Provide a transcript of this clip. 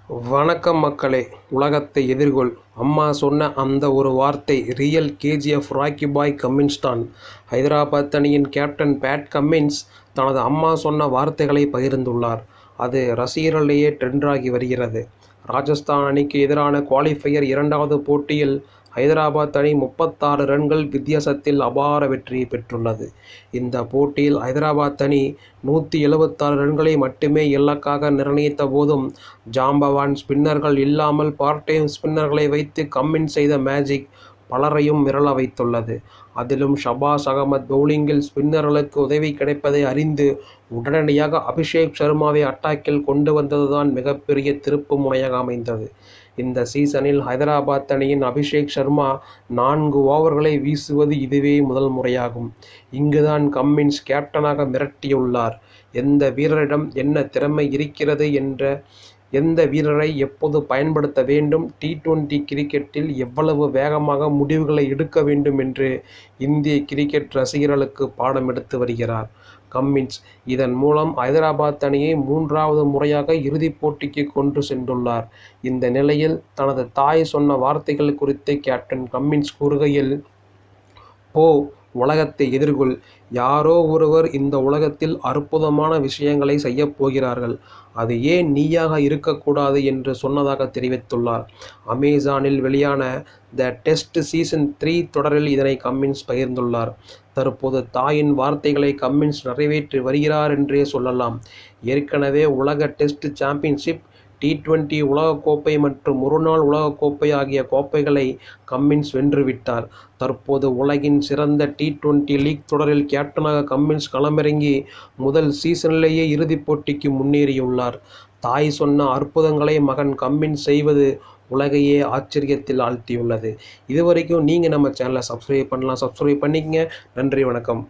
வணக்கம் மக்களே. உலகத்தை எதிர்கொள். அம்மா சொன்ன அந்த ஒரு வார்த்தை ரியல் கேஜிஎஃப் ராக்கி பாய் கம்மின்ஸ் தான். ஹைதராபாத் அணியின் கேப்டன் பேட் கம்மின்ஸ் தனது அம்மா சொன்ன வார்த்தைகளை பகிர்ந்துள்ளார். அது ரசிகர்களிடையே ட்ரெண்டாகி வருகிறது. ராஜஸ்தான் அணிக்கு எதிரான குவாலிஃபயர் இரண்டாவது போட்டியில் ஹைதராபாத் அணி 36 ரன்கள் வித்தியாசத்தில் அபார வெற்றியை பெற்றுள்ளது. இந்த போட்டியில் ஹைதராபாத் அணி 176 ரன்களை மட்டுமே இலக்காக நிர்ணயித்த போதும் ஜாம்பவான் ஸ்பின்னர்கள் இல்லாமல் பார்ட் டைம் ஸ்பின்னர்களை வைத்து கம்மின்ஸ் செய்த மேஜிக் பலரையும் மிரள வைத்துள்ளது. அதிலும் ஷபாஸ் அகமது பவுலிங்கில் ஸ்பின்னர்களுக்கு உதவி கிடைப்பதை அறிந்து உடனடியாக அபிஷேக் சர்மாவை அட்டாக்கில் கொண்டு வந்ததுதான் மிகப்பெரிய திருப்பு முனையாக அமைந்தது. இந்த சீசனில் ஹைதராபாத் அணியின் அபிஷேக் சர்மா 4 ஓவர்களை வீசுவது இதுவே முதல் முறையாகும். இங்குதான் கம்மின்ஸ் கேப்டனாக மிரட்டியுள்ளார். எந்த வீரரிடம் என்ன திறமை இருக்கிறது எந்த வீரரை எப்போது பயன்படுத்த வேண்டும், T20 கிரிக்கெட்டில் எவ்வளவு வேகமாக முடிவுகளை எடுக்க வேண்டும் என்று இந்திய கிரிக்கெட் ரசிகர்களுக்கு பாடம் எடுத்து வருகிறார் கம்மின்ஸ். இதன் மூலம் ஹைதராபாத் அணியை 3வது முறையாக இறுதிப் போட்டிக்கு கொண்டு சென்றுள்ளார். இந்த நிலையில் தனது தாய் சொன்ன வார்த்தைகள் குறித்து கேப்டன் கம்மின்ஸ் கூறுகையில், "போ, உலகத்தை எதிர்கொள். யாரோ ஒருவர் இந்த உலகத்தில் அற்புதமான விஷயங்களை செய்யப் போகிறார்கள். அது ஏன் நீயாக இருக்கக்கூடாது" என்று சொன்னதாக தெரிவித்துள்ளார். அமேசானில் வெளியான த டெஸ்ட் சீசன் 3 தொடரில் இதனை கம்மின்ஸ் பகிர்ந்துள்ளார். தற்போது தாயின் வார்த்தைகளை கம்மின்ஸ் நிறைவேற்றி வருகிறார் என்றே சொல்லலாம். ஏற்கனவே உலக டெஸ்ட் சாம்பியன்ஷிப், T20 உலகக்கோப்பை மற்றும் ஒருநாள் உலகக்கோப்பை ஆகிய கோப்பைகளை கம்மின்ஸ் வென்றுவிட்டார். தற்போது உலகின் சிறந்த T20 லீக் தொடரில் கேப்டனாக கம்மின்ஸ் களமிறங்கி முதல் சீசனிலேயே இறுதிப் போட்டிக்கு முன்னேறியுள்ளார். தாய் சொன்ன அற்புதங்களை மகன் கம்மின்ஸ் செய்வது உலகையே ஆச்சரியத்தில் ஆழ்த்தியுள்ளது. இதுவரைக்கும் நீங்கள் நம்ம சேனலை சப்ஸ்கிரைப் பண்ணலாம். சப்ஸ்கிரைப் பண்ணிக்கங்க. நன்றி, வணக்கம்.